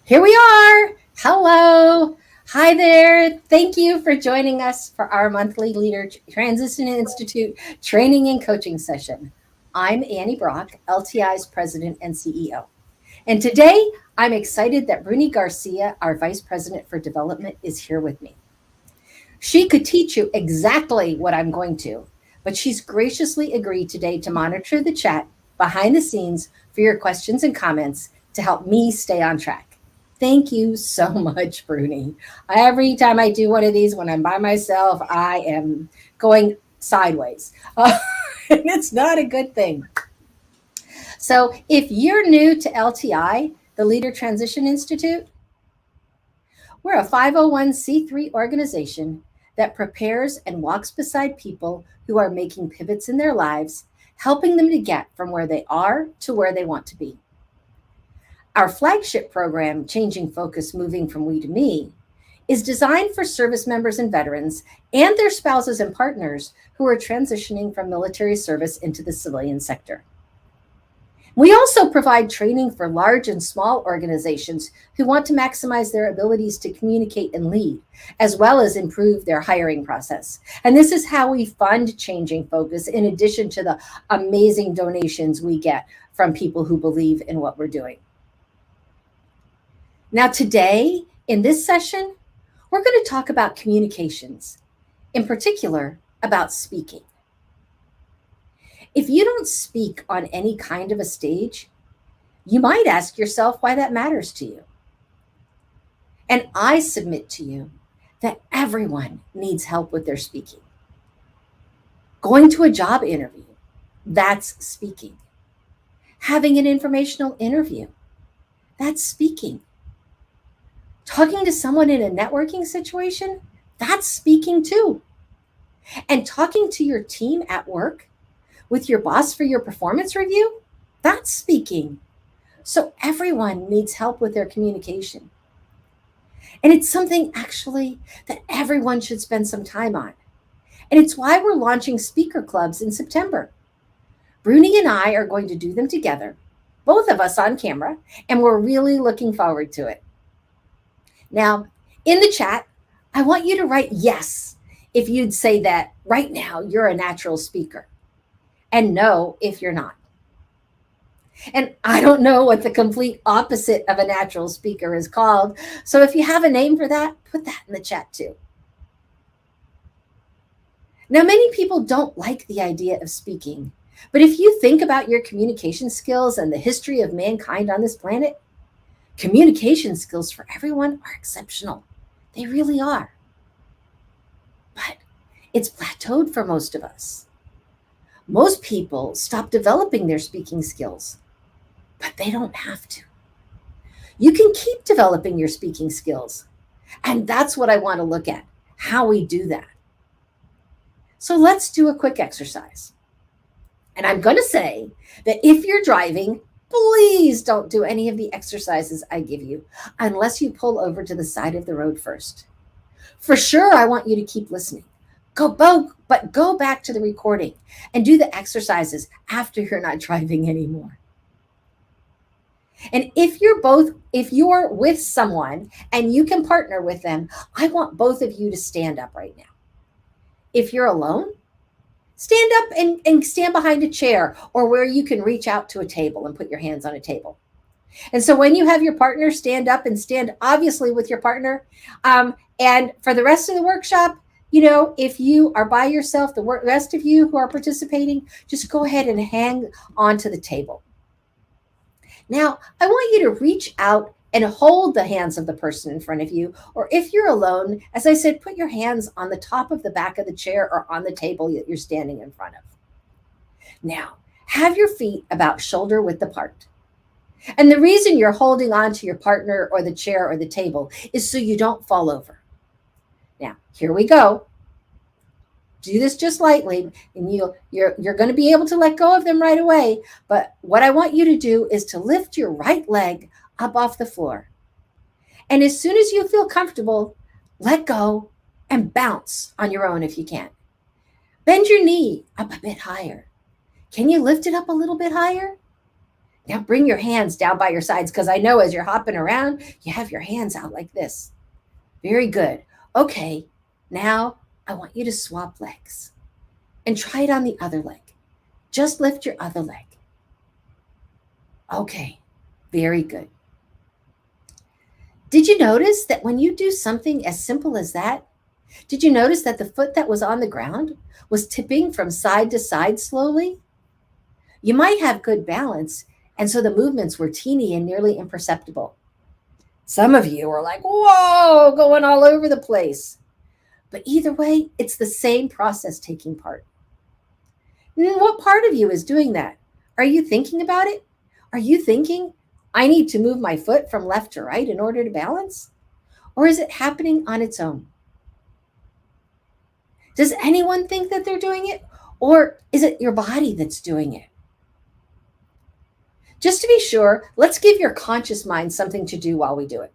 Here we are. Hello. Hi there. Thank you for joining us for our monthly Leader Transition Institute training and coaching session. I'm Annie Brock, LTI's president and CEO. And today I'm excited that Bruni Garcia, our vice president for development, is here with me. She could teach you exactly what I'm going to, but she's graciously agreed today to monitor the chat behind the scenes for your questions and comments to help me stay on track. Thank you so much, Bruni. Every time I do one of these when I'm by myself, I am going sideways. And it's not a good thing. So, if you're new to LTI, the Leader Transition Institute, we're a 501c3 organization that prepares and walks beside people who are making pivots in their lives, helping them to get from where they are to where they want to be. Our flagship program, Changing Focus Moving from We to Me, is designed for service members and veterans and their spouses and partners who are transitioning from military service into the civilian sector. We also provide training for large and small organizations who want to maximize their abilities to communicate and lead, as well as improve their hiring process. And this is how we fund Changing Focus, in addition to the amazing donations we get from people who believe in what we're doing. Now, today, in this session, we're going to talk about communications, in particular, about speaking. If you don't speak on any kind of a stage, you might ask yourself why that matters to you. And I submit to you that everyone needs help with their speaking. Going to a job interview, that's speaking. Having an informational interview, that's speaking. Talking to someone in a networking situation, that's speaking too. And talking to your team at work, with your boss for your performance review, that's speaking. So everyone needs help with their communication. And it's something actually that everyone should spend some time on. And it's why we're launching speaker clubs in September. Bruni and I are going to do them together, both of us on camera, and we're really looking forward to it. Now, in the chat, I want you to write yes if you'd say that right now you're a natural speaker, and no if you're not. And I don't know what the complete opposite of a natural speaker is called. So if you have a name for that, put that in the chat too. Now, many people don't like the idea of speaking, but if you think about your communication skills and the history of mankind on this planet, communication skills for everyone are exceptional. They really are. But it's plateaued for most of us. Most people stop developing their speaking skills, but they don't have to. You can keep developing your speaking skills. And that's what I want to look at, how we do that. So let's do a quick exercise. And I'm going to say that if you're driving, please don't do any of the exercises I give you unless you pull over to the side of the road first. For sure, I want you to keep listening. But go back to the recording and do the exercises after you're not driving anymore. And if you're with someone and you can partner with them, I want both of you to stand up right now. If you're alone, stand up and stand behind a chair or where you can reach out to a table and put your hands on a table. And so when you have your partner, stand up and stand obviously with your partner. And for the rest of the workshop, if you are by yourself, the rest of you who are participating, just go ahead and hang onto the table. Now, I want you to reach out and hold the hands of the person in front of you. Or if you're alone, as I said, put your hands on the top of the back of the chair or on the table that you're standing in front of. Now, have your feet about shoulder width apart. And the reason you're holding on to your partner or the chair or the table is so you don't fall over. Now, here we go. Do this just lightly, and you're going to be able to let go of them right away. But what I want you to do is to lift your right leg up off the floor. And as soon as you feel comfortable, let go and bounce on your own if you can. Bend your knee up a bit higher. Can you lift it up a little bit higher? Now bring your hands down by your sides, because I know as you're hopping around, you have your hands out like this. Very good. Okay, now I want you to swap legs and try it on the other leg. Just lift your other leg. Okay, very good. Did you notice that when you do something as simple as that, did you notice that the foot that was on the ground was tipping from side to side slowly? You might have good balance, and so the movements were teeny and nearly imperceptible. Some of you are like, whoa, going all over the place. But either way, it's the same process taking part. And what part of you is doing that? Are you thinking about it? Are you thinking, I need to move my foot from left to right in order to balance? Or is it happening on its own? Does anyone think that they're doing it? Or is it your body that's doing it? Just to be sure, let's give your conscious mind something to do while we do it.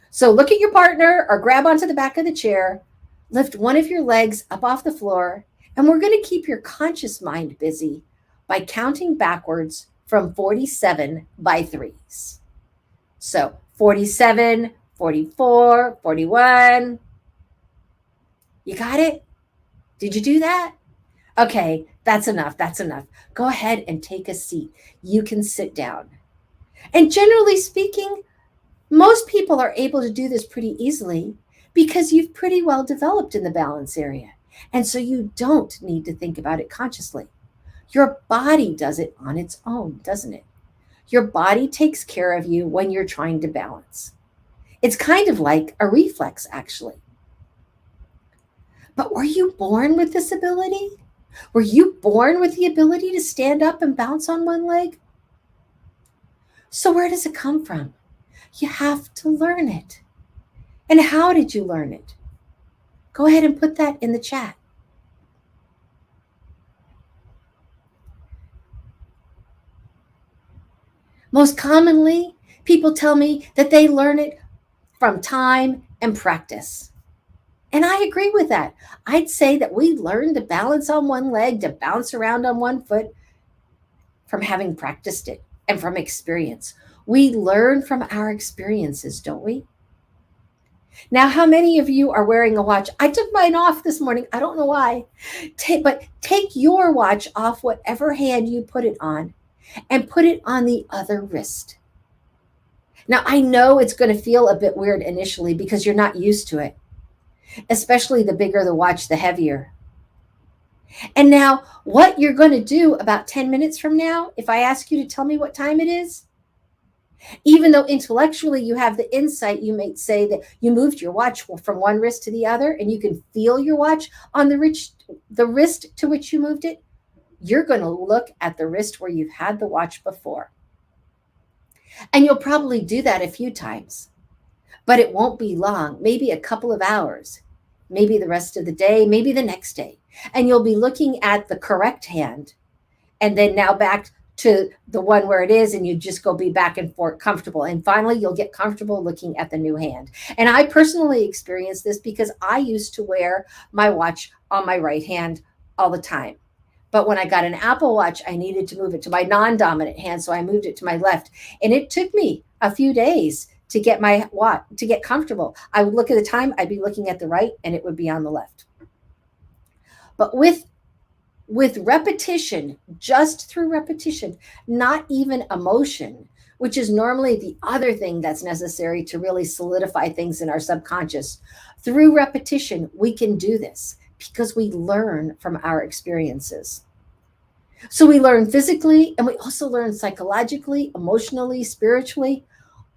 So look at your partner or grab onto the back of the chair, lift one of your legs up off the floor, and we're going to keep your conscious mind busy by counting backwards from 47 by threes. So 47, 44, 41. You got it? Did you do that? Okay, that's enough. That's enough. Go ahead and take a seat. You can sit down. And generally speaking, most people are able to do this pretty easily because you've pretty well developed in the balance area. And so you don't need to think about it consciously. Your body does it on its own, doesn't it? Your body takes care of you when you're trying to balance. It's kind of like a reflex, actually. But were you born with this ability? Were you born with the ability to stand up and bounce on one leg? So where does it come from? You have to learn it. And how did you learn it? Go ahead and put that in the chat. Most commonly, people tell me that they learn it from time and practice. And I agree with that. I'd say that we learn to balance on one leg, to bounce around on one foot from having practiced it and from experience. We learn from our experiences, don't we? Now, how many of you are wearing a watch? I took mine off this morning. I don't know why. But take your watch off whatever hand you put it on and put it on the other wrist. Now, I know it's going to feel a bit weird initially because you're not used to it, especially the bigger the watch, the heavier. And now, what you're going to do about 10 minutes from now, if I ask you to tell me what time it is, even though intellectually you have the insight, you might say that you moved your watch from one wrist to the other and you can feel your watch on the wrist to which you moved it. You're going to look at the wrist where you've had the watch before. And you'll probably do that a few times, but it won't be long, maybe a couple of hours, maybe the rest of the day, maybe the next day. And you'll be looking at the correct hand and then now back to the one where it is, and you just go be back and forth comfortable. And finally, you'll get comfortable looking at the new hand. And I personally experienced this because I used to wear my watch on my right hand all the time. But when I got an Apple Watch, I needed to move it to my non-dominant hand, so I moved it to my left. And it took me a few days to get my watch, to get comfortable. I would look at the time, I'd be looking at the right, and it would be on the left. But with repetition, just through repetition, not even emotion, which is normally the other thing that's necessary to really solidify things in our subconscious, through repetition, we can do this because we learn from our experiences. So we learn physically, and we also learn psychologically, emotionally, spiritually.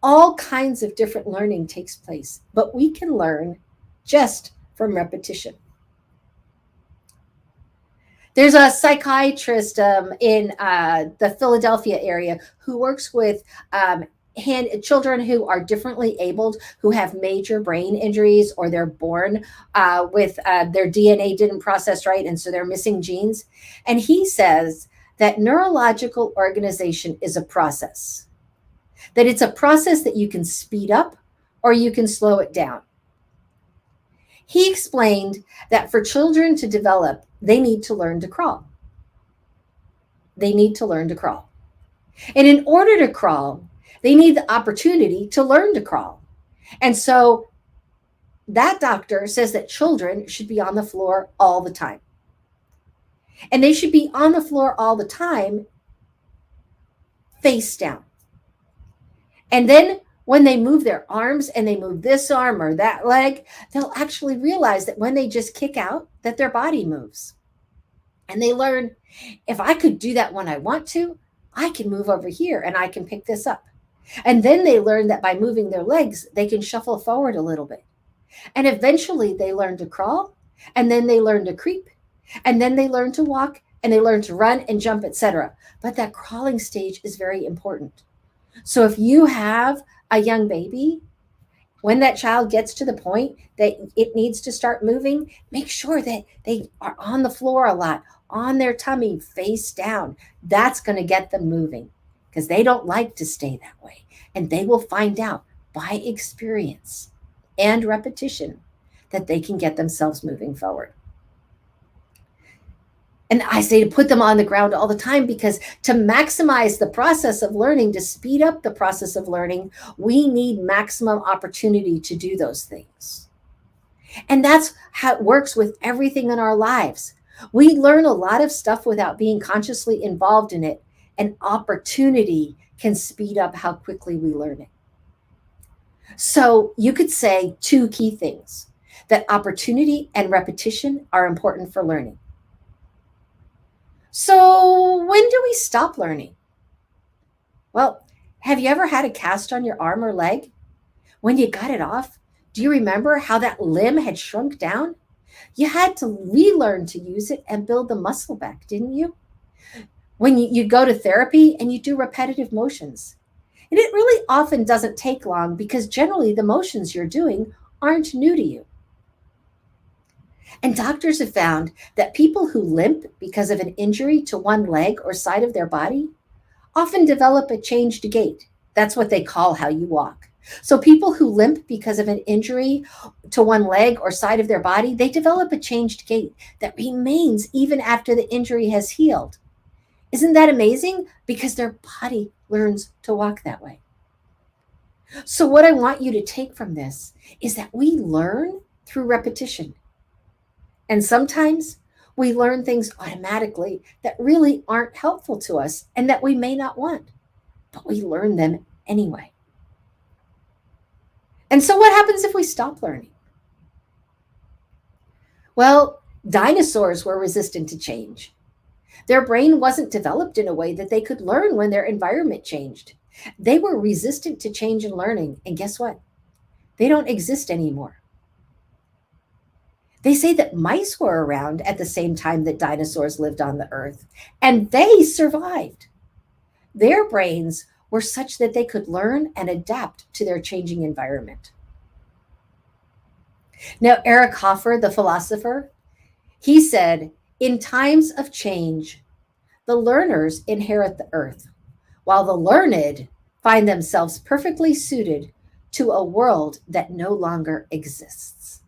All kinds of different learning takes place, but we can learn just from repetition. There's a psychiatrist in the Philadelphia area who works with children who are differently abled, who have major brain injuries, or they're born with their DNA didn't process right, and so they're missing genes. And he says that neurological organization is a process, that it's a process that you can speed up or you can slow it down. He explained that for children to develop, they need to learn to crawl. They need to learn to crawl. And in order to crawl, they need the opportunity to learn to crawl. And so that doctor says that children should be on the floor all the time. And they should be on the floor all the time, face down. And then when they move their arms and they move this arm or that leg, they'll actually realize that when they just kick out, that their body moves. And they learn, if I could do that when I want to, I can move over here and I can pick this up. And then they learn that by moving their legs, they can shuffle forward a little bit. And eventually they learn to crawl, and then they learn to creep, and then they learn to walk, and they learn to run and jump, etc. But that crawling stage is very important. So if you have a young baby, when that child gets to the point that it needs to start moving, make sure that they are on the floor a lot, on their tummy, face down. That's going to get them moving because they don't like to stay that way. And they will find out by experience and repetition that they can get themselves moving forward. And I say to put them on the ground all the time because to maximize the process of learning, to speed up the process of learning, we need maximum opportunity to do those things. And that's how it works with everything in our lives. We learn a lot of stuff without being consciously involved in it, and opportunity can speed up how quickly we learn it. So you could say two key things: that opportunity and repetition are important for learning. So when do we stop learning? Well, have you ever had a cast on your arm or leg? When you got it off, do you remember how that limb had shrunk down? You had to relearn to use it and build the muscle back, didn't you? When you go to therapy and you do repetitive motions. And it really often doesn't take long because generally the motions you're doing aren't new to you. And doctors have found that people who limp because of an injury to one leg or side of their body often develop a changed gait. That's what they call how you walk. So people who limp because of an injury to one leg or side of their body, they develop a changed gait that remains even after the injury has healed. Isn't that amazing? Because their body learns to walk that way. So what I want you to take from this is that we learn through repetition. And sometimes we learn things automatically that really aren't helpful to us and that we may not want, but we learn them anyway. And so what happens if we stop learning? Well, dinosaurs were resistant to change. Their brain wasn't developed in a way that they could learn when their environment changed. They were resistant to change and learning. And guess what? They don't exist anymore. They say that mice were around at the same time that dinosaurs lived on the earth, and they survived. Their brains were such that they could learn and adapt to their changing environment. Now, Eric Hoffer, the philosopher, he said, in times of change, the learners inherit the earth, while the learned find themselves perfectly suited to a world that no longer exists.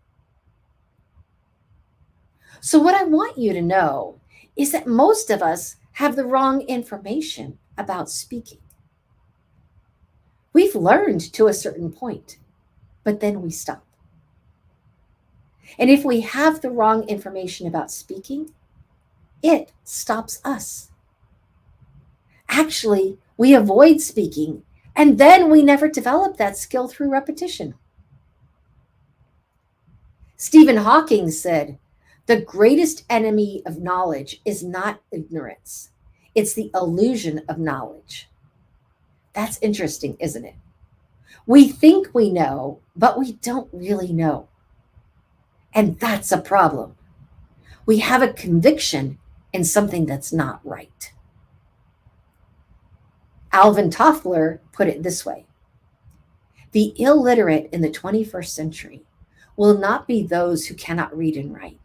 So what I want you to know is that most of us have the wrong information about speaking. We've learned to a certain point, but then we stop. And if we have the wrong information about speaking, it stops us. Actually, we avoid speaking, and then we never develop that skill through repetition. Stephen Hawking said, the greatest enemy of knowledge is not ignorance. It's the illusion of knowledge. That's interesting, isn't it? We think we know, but we don't really know. And that's a problem. We have a conviction in something that's not right. Alvin Toffler put it this way: the illiterate in the 21st century will not be those who cannot read and write,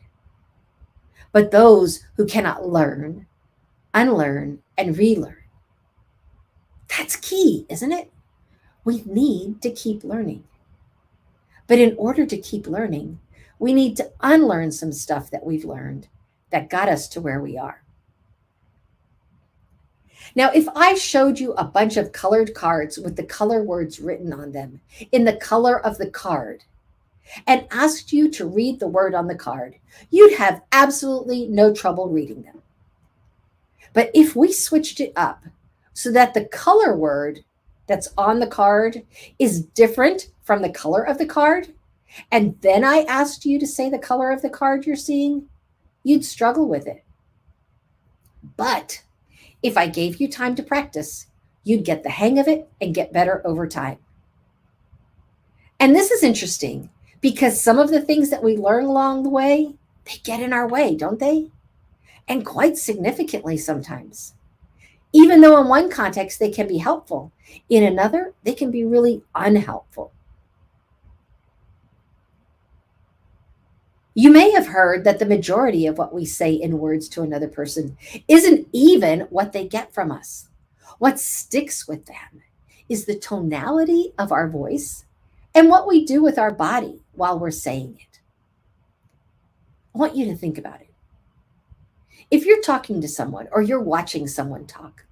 but those who cannot learn, unlearn, and relearn. That's key, isn't it? We need to keep learning. But in order to keep learning, we need to unlearn some stuff that we've learned that got us to where we are. Now, if I showed you a bunch of colored cards with the color words written on them in the color of the card and asked you to read the word on the card, you'd have absolutely no trouble reading them. But if we switched it up so that the color word that's on the card is different from the color of the card, and then I asked you to say the color of the card you're seeing, you'd struggle with it. But if I gave you time to practice, you'd get the hang of it and get better over time. And this is interesting because some of the things that we learn along the way, they get in our way, don't they? And quite significantly sometimes. Even though in one context they can be helpful, in another, they can be really unhelpful. You may have heard that the majority of what we say in words to another person isn't even what they get from us. What sticks with them is the tonality of our voice and what we do with our body while we're saying it. I want you to think about it. If you're talking to someone or you're watching someone talk,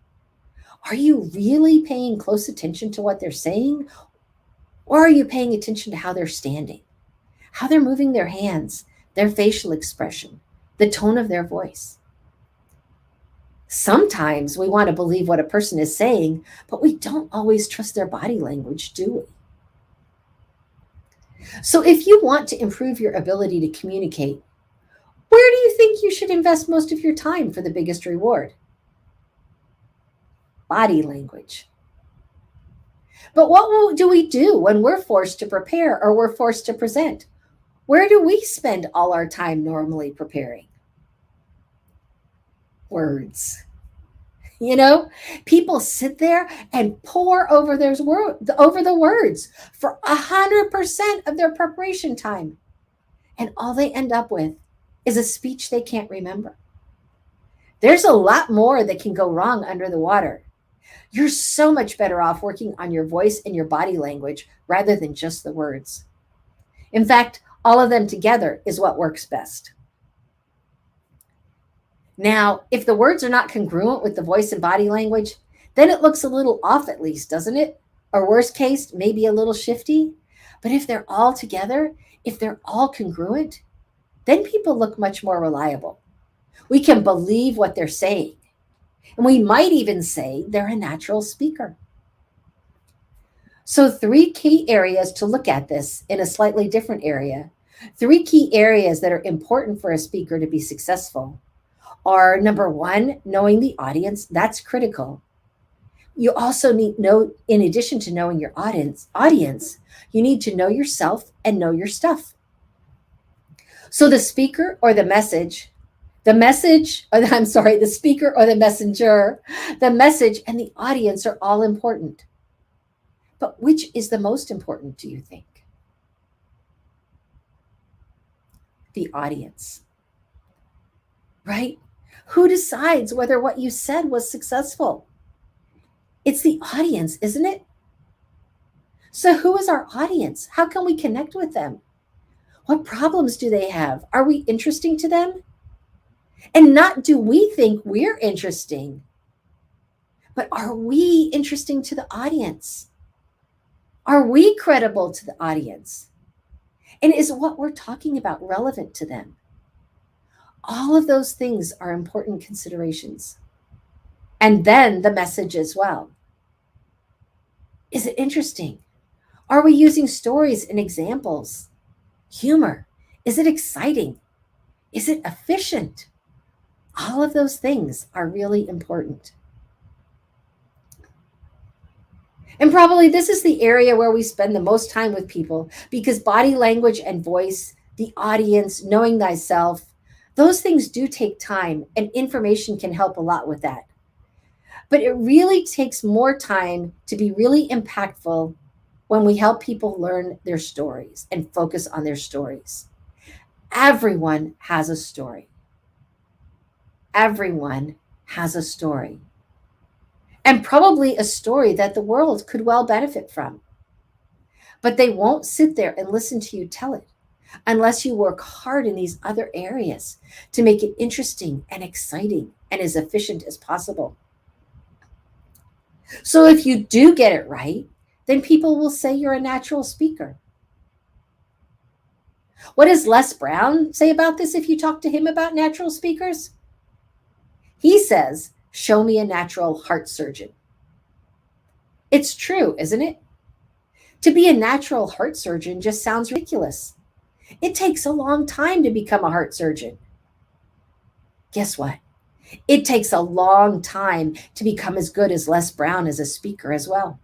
are you really paying close attention to what they're saying? Or are you paying attention to how they're standing, how they're moving their hands, their facial expression, the tone of their voice? Sometimes we want to believe what a person is saying, but we don't always trust their body language, do we? So if you want to improve your ability to communicate, where do you think you should invest most of your time for the biggest reward? Body language. But what do we do when we're forced to prepare or we're forced to present? Where do we spend all our time normally preparing? Words. You know, people sit there and pore over over the words for 100% of their preparation time. And all they end up with is a speech they can't remember. There's a lot more that can go wrong under the water. You're so much better off working on your voice and your body language rather than just the words. In fact, all of them together is what works best. Now, if the words are not congruent with the voice and body language, then it looks a little off at least, doesn't it? Or worst case, maybe a little shifty. But if they're all together, if they're all congruent, then people look much more reliable. We can believe what they're saying. And we might even say they're a natural speaker. So, 3 key areas to look at this in a slightly different area. 3 key areas that are important for a speaker to be successful are number 1, knowing the audience. That's critical. You also need know, in addition to knowing your audience, you need to know yourself and know your stuff. So the speaker or the message, the speaker or the messenger, the message and the audience are all important. But which is the most important, do you think? The audience, right? Who decides whether what you said was successful? It's the audience, isn't it? So who is our audience? How can we connect with them? What problems do they have? Are we interesting to them? And not do we think we're interesting, but are we interesting to the audience? Are we credible to the audience? And is what we're talking about relevant to them? All of those things are important considerations. And then the message as well. Is it interesting? Are we using stories and examples? Humor? Is it exciting? Is it efficient? All of those things are really important. And probably this is the area where we spend the most time with people because body language and voice, the audience, knowing thyself, those things do take time and information can help a lot with that. But it really takes more time to be really impactful when we help people learn their stories and focus on their stories. Everyone has a story. Everyone has a story. And probably a story that the world could well benefit from. But they won't sit there and listen to you tell it unless you work hard in these other areas to make it interesting and exciting and as efficient as possible. So if you do get it right, then people will say you're a natural speaker. What does Les Brown say about this if you talk to him about natural speakers? He says, show me a natural heart surgeon. It's true, isn't it? To be a natural heart surgeon just sounds ridiculous. It takes a long time to become a heart surgeon. Guess what? It takes a long time to become as good as Les Brown as a speaker as well.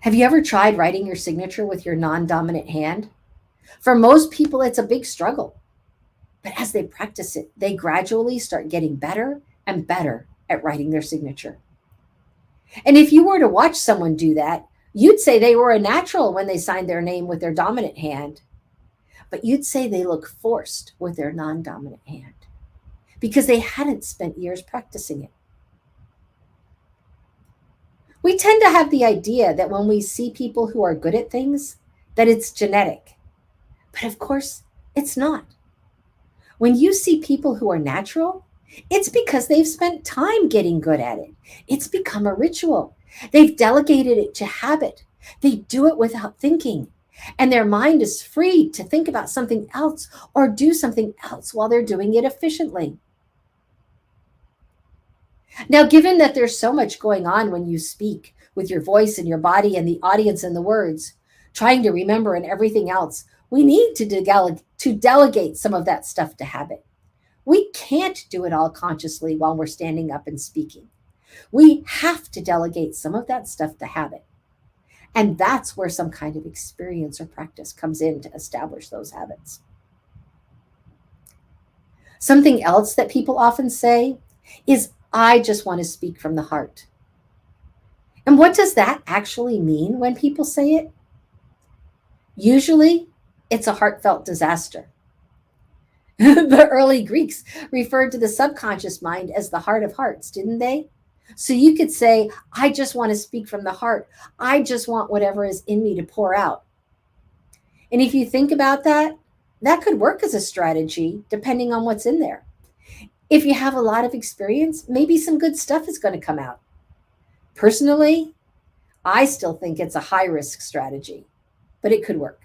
Have you ever tried writing your signature with your non-dominant hand? For most people, it's a big struggle. But as they practice it, they gradually start getting better and better at writing their signature. And if you were to watch someone do that, you'd say they were a natural when they signed their name with their dominant hand. But you'd say they look forced with their non-dominant hand because they hadn't spent years practicing it. We tend to have the idea that when we see people who are good at things, that it's genetic. But of course, it's not. When you see people who are natural, it's because they've spent time getting good at it. It's become a ritual. They've delegated it to habit. They do it without thinking. And their mind is free to think about something else or do something else while they're doing it efficiently. Now, given that there's so much going on when you speak with your voice and your body and the audience and the words, trying to remember and everything else, we need to delegate some of that stuff to habit. We can't do it all consciously while we're standing up and speaking. We have to delegate some of that stuff to habit. And that's where some kind of experience or practice comes in to establish those habits. Something else that people often say is, I just want to speak from the heart. And what does that actually mean when people say it? Usually, it's a heartfelt disaster. The early Greeks referred to the subconscious mind as the heart of hearts, didn't they? So you could say, I just want to speak from the heart. I just want whatever is in me to pour out. And if you think about that, that could work as a strategy depending on what's in there. If you have a lot of experience, maybe some good stuff is going to come out. Personally, I still think it's a high risk strategy, but it could work.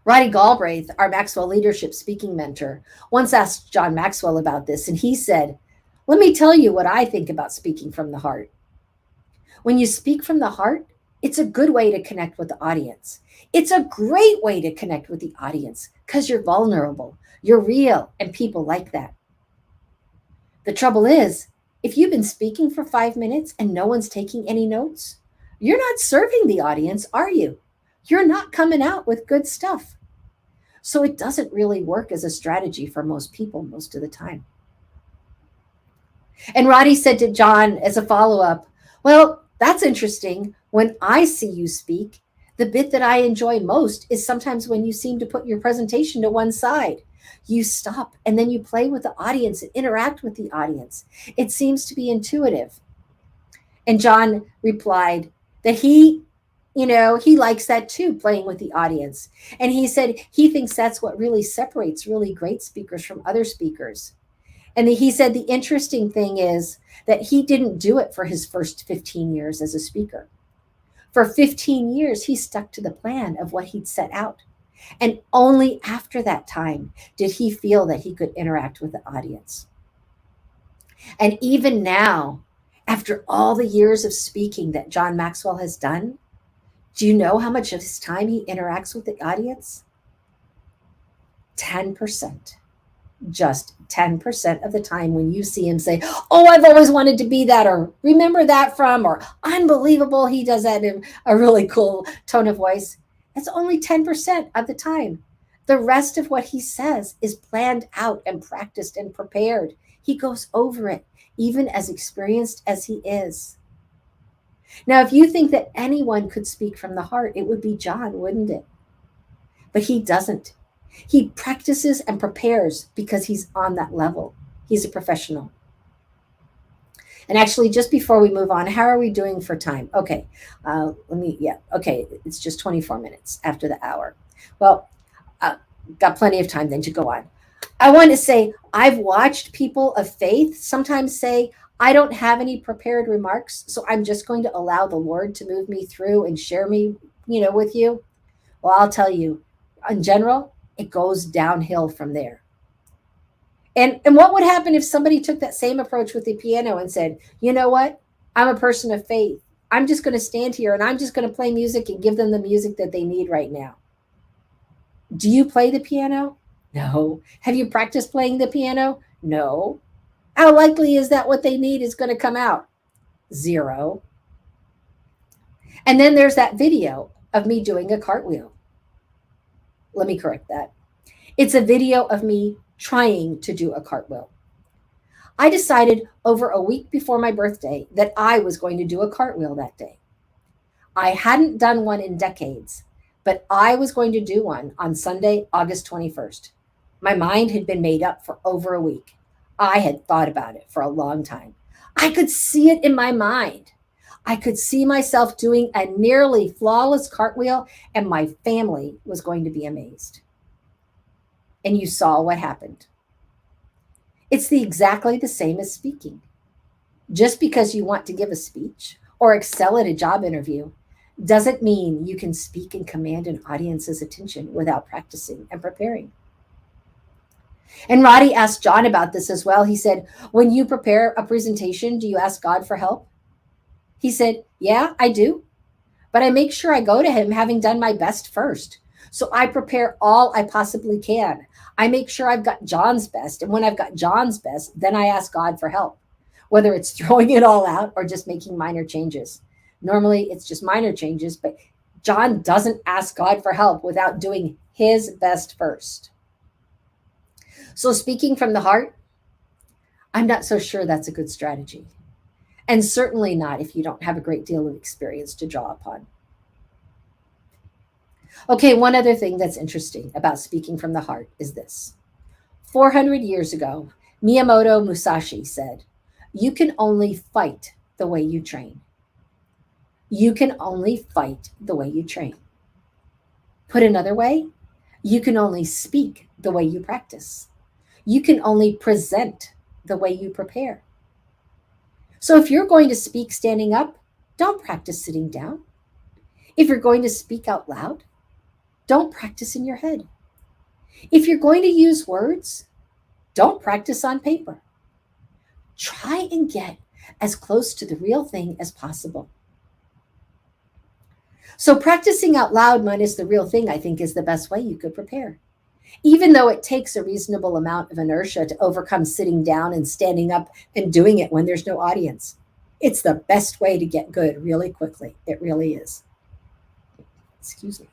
Roddy Galbraith, our Maxwell Leadership Speaking mentor, once asked John Maxwell about this, and he said, let me tell you what I think about speaking from the heart. When you speak from the heart, it's a good way to connect with the audience. It's a great way to connect with the audience because you're vulnerable, you're real, and people like that. The trouble is, if you've been speaking for 5 minutes and no one's taking any notes, you're not serving the audience, are you? You're not coming out with good stuff. So it doesn't really work as a strategy for most people most of the time. And Roddy said to John as a follow-up, well, that's interesting. When I see you speak, the bit that I enjoy most is sometimes when you seem to put your presentation to one side. You stop and then you play with the audience and interact with the audience. It seems to be intuitive. And John replied that he likes that too, playing with the audience. And he said he thinks that's what really separates really great speakers from other speakers. And he said the interesting thing is that he didn't do it for his first 15 years as a speaker. For 15 years, he stuck to the plan of what he'd set out. And only after that time did he feel that he could interact with the audience. And even now, after all the years of speaking that John Maxwell has done, do you know how much of his time he interacts with the audience? 10%. Just 10% of the time when you see him say, oh, I've always wanted to be that, or remember that from, or unbelievable, he does that in a really cool tone of voice. It's only 10% of the time. The rest of what he says is planned out and practiced and prepared. He goes over it, even as experienced as he is. Now, if you think that anyone could speak from the heart, it would be John, wouldn't it? But he doesn't. He practices and prepares because he's on that level. He's a professional. And actually, just before we move on, how are we doing for time? Okay, okay, it's just 24 minutes after the hour. Well, got plenty of time then to go on. I want to say I've watched people of faith sometimes say, I don't have any prepared remarks, so I'm just going to allow the Lord to move me through and share me, with you. Well, I'll tell you, in general, it goes downhill from there. And what would happen if somebody took that same approach with the piano and said, you know what? I'm a person of faith. I'm just going to stand here and I'm just going to play music and give them the music that they need right now. Do you play the piano? No. Have you practiced playing the piano? No. How likely is that what they need is going to come out? Zero. And then there's that video of me doing a cartwheel. Let me correct that. It's a video of me trying to do a cartwheel. I decided over a week before my birthday that I was going to do a cartwheel that day. I hadn't done one in decades, but I was going to do one on Sunday, August 21st. My mind had been made up for over a week. I had thought about it for a long time. I could see it in my mind. I could see myself doing a nearly flawless cartwheel, and my family was going to be amazed. And you saw what happened. It's exactly the same as speaking. Just because you want to give a speech or excel at a job interview doesn't mean you can speak and command an audience's attention without practicing and preparing. And Roddy asked John about this as well. He said, when you prepare a presentation, do you ask God for help? He said, yeah, I do. But I make sure I go to him having done my best first. So I prepare all I possibly can. I make sure I've got John's best. And when I've got John's best, then I ask God for help, whether it's throwing it all out or just making minor changes. Normally it's just minor changes, but John doesn't ask God for help without doing his best first. So speaking from the heart, I'm not so sure that's a good strategy. And certainly not if you don't have a great deal of experience to draw upon. Okay, one other thing that's interesting about speaking from the heart is this. 400 years ago, Miyamoto Musashi said, you can only fight the way you train. You can only fight the way you train. Put another way, you can only speak the way you practice. You can only present the way you prepare. So if you're going to speak standing up, don't practice sitting down. If you're going to speak out loud, don't practice in your head. If you're going to use words, don't practice on paper. Try and get as close to the real thing as possible. So practicing out loud minus the real thing, I think, is the best way you could prepare. Even though it takes a reasonable amount of inertia to overcome sitting down and standing up and doing it when there's no audience. It's the best way to get good really quickly. It really is. Excuse me.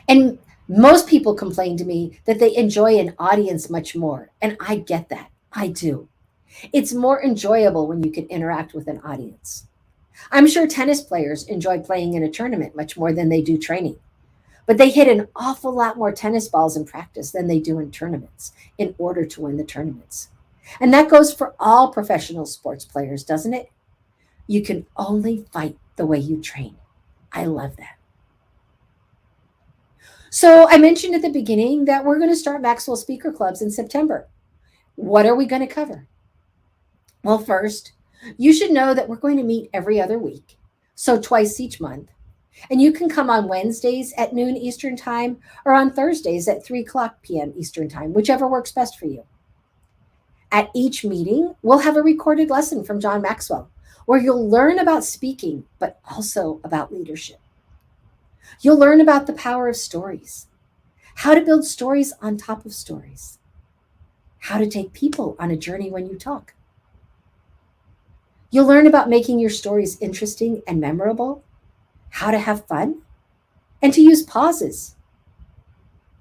And most people complain to me that they enjoy an audience much more. And I get that. I do. It's more enjoyable when you can interact with an audience. I'm sure tennis players enjoy playing in a tournament much more than they do training. But they hit an awful lot more tennis balls in practice than they do in tournaments in order to win the tournaments. And that goes for all professional sports players, doesn't it? You can only fight the way you train. I love that. So I mentioned at the beginning that we're going to start Maxwell Speaker Clubs in September. What are we going to cover? Well, first, you should know that we're going to meet every other week, so twice each month. And you can come on Wednesdays at noon Eastern Time or on Thursdays at 3 o'clock p.m. Eastern Time, whichever works best for you. At each meeting, we'll have a recorded lesson from John Maxwell where you'll learn about speaking, but also about leadership. You'll learn about the power of stories, how to build stories on top of stories, how to take people on a journey when you talk. You'll learn about making your stories interesting and memorable, how to have fun, and to use pauses.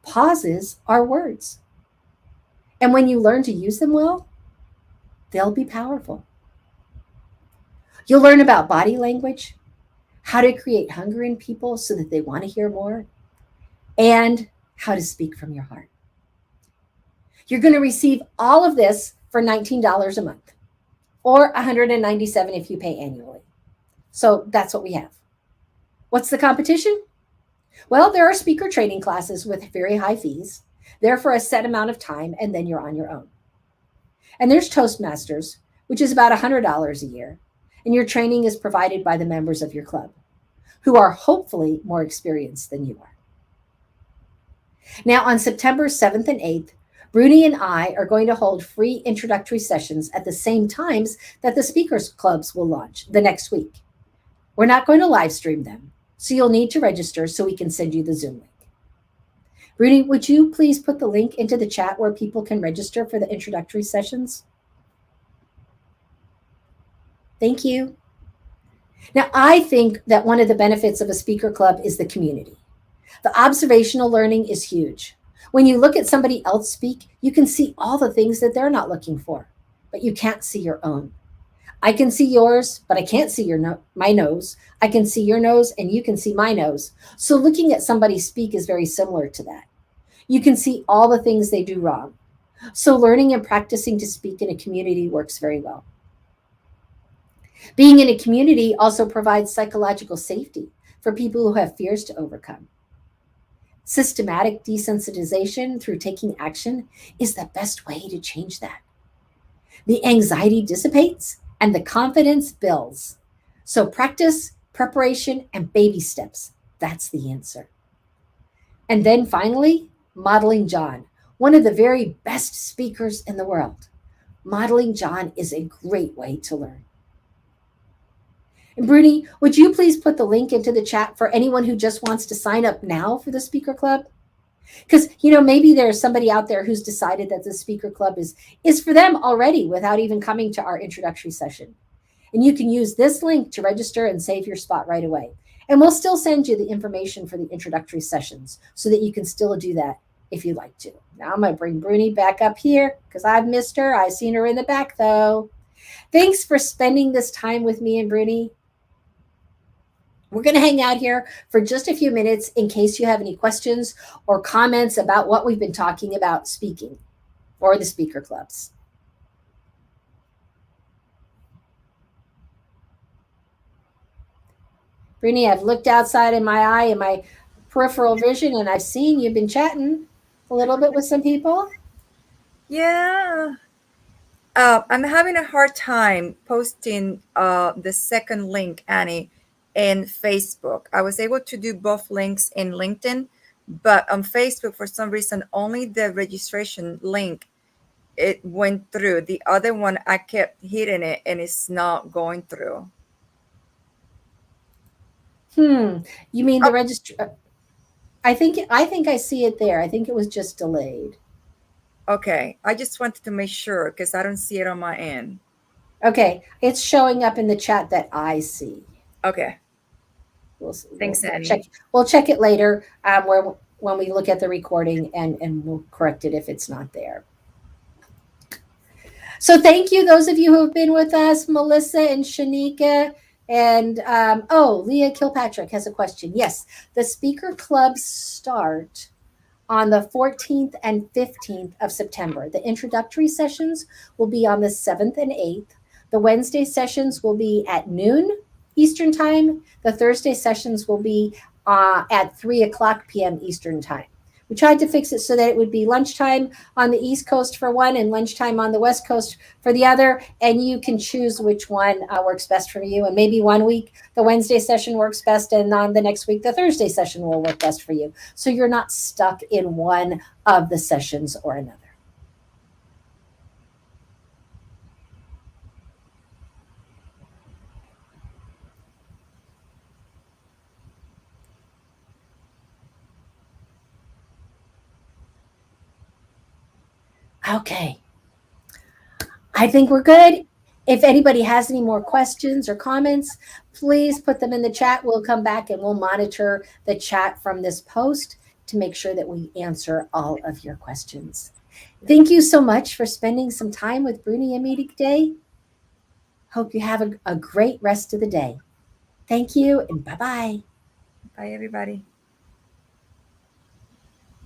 Pauses are words. And when you learn to use them well, they'll be powerful. You'll learn about body language, how to create hunger in people so that they want to hear more, and how to speak from your heart. You're going to receive all of this for $19 a month, or $197 if you pay annually. So that's what we have. What's the competition? Well, there are speaker training classes with very high fees. They're for a set amount of time, and then you're on your own. And there's Toastmasters, which is about $100 a year, and your training is provided by the members of your club, who are hopefully more experienced than you are. Now, on September 7th and 8th, Bruni and I are going to hold free introductory sessions at the same times that the speakers clubs will launch the next week. We're not going to live stream them, so you'll need to register so we can send you the Zoom link. Bruni, would you please put the link into the chat where people can register for the introductory sessions? Thank you. Now, I think that one of the benefits of a speaker club is the community. The observational learning is huge. When you look at somebody else speak, you can see all the things that they're not looking for, but you can't see your own. I can see yours, but I can't see my nose. I can see your nose, and you can see my nose. So looking at somebody speak is very similar to that. You can see all the things they do wrong. So learning and practicing to speak in a community works very well. Being in a community also provides psychological safety for people who have fears to overcome. Systematic desensitization through taking action is the best way to change that. The anxiety dissipates and the confidence builds. So practice, preparation, and baby steps. That's the answer. And then finally, Modeling John, one of the very best speakers in the world. Modeling John is a great way to learn. And Bruni, would you please put the link into the chat for anyone who just wants to sign up now for the speaker club? Because, maybe there's somebody out there who's decided that the speaker club is for them already without even coming to our introductory session. And you can use this link to register and save your spot right away. And we'll still send you the information for the introductory sessions so that you can still do that if you'd like to. Now I'm going to bring Bruni back up here because I've missed her. I've seen her in the back, though. Thanks for spending this time with me and Bruni. We're going to hang out here for just a few minutes in case you have any questions or comments about what we've been talking about speaking or the speaker clubs. Bruni, I've looked outside in my eye and my peripheral vision, and I've seen you've been chatting a little bit with some people. Yeah. I'm having a hard time posting the second link, Annie, in Facebook. I was able to do both links in LinkedIn, but on Facebook, for some reason, only the registration link, it went through. The other one, I kept hitting it and it's not going through. You mean the register? I think I see it there. I think it was just delayed. Okay. I just wanted to make sure because I don't see it on my end. Okay. It's showing up in the chat that I see. Okay. Thanks, Annie. We'll check it later when we look at the recording and we'll correct it if it's not there. So thank you, those of you who have been with us, Melissa and Shanika. And Leah Kilpatrick has a question. Yes, the speaker clubs start on the 14th and 15th of September. The introductory sessions will be on the 7th and 8th. The Wednesday sessions will be at noon Eastern time. The Thursday sessions will be at 3:00 p.m. Eastern time. We tried to fix it so that it would be lunchtime on the East Coast for one and lunchtime on the West Coast for the other. And you can choose which one works best for you. And maybe one week the Wednesday session works best, and on the next week the Thursday session will work best for you. So you're not stuck in one of the sessions or another. Okay. I think we're good. If anybody has any more questions or comments, please put them in the chat. We'll come back and we'll monitor the chat from this post to make sure that we answer all of your questions. Thank you so much for spending some time with Bruni and me today. Hope you have a great rest of the day. Thank you, and bye-bye. Bye, everybody.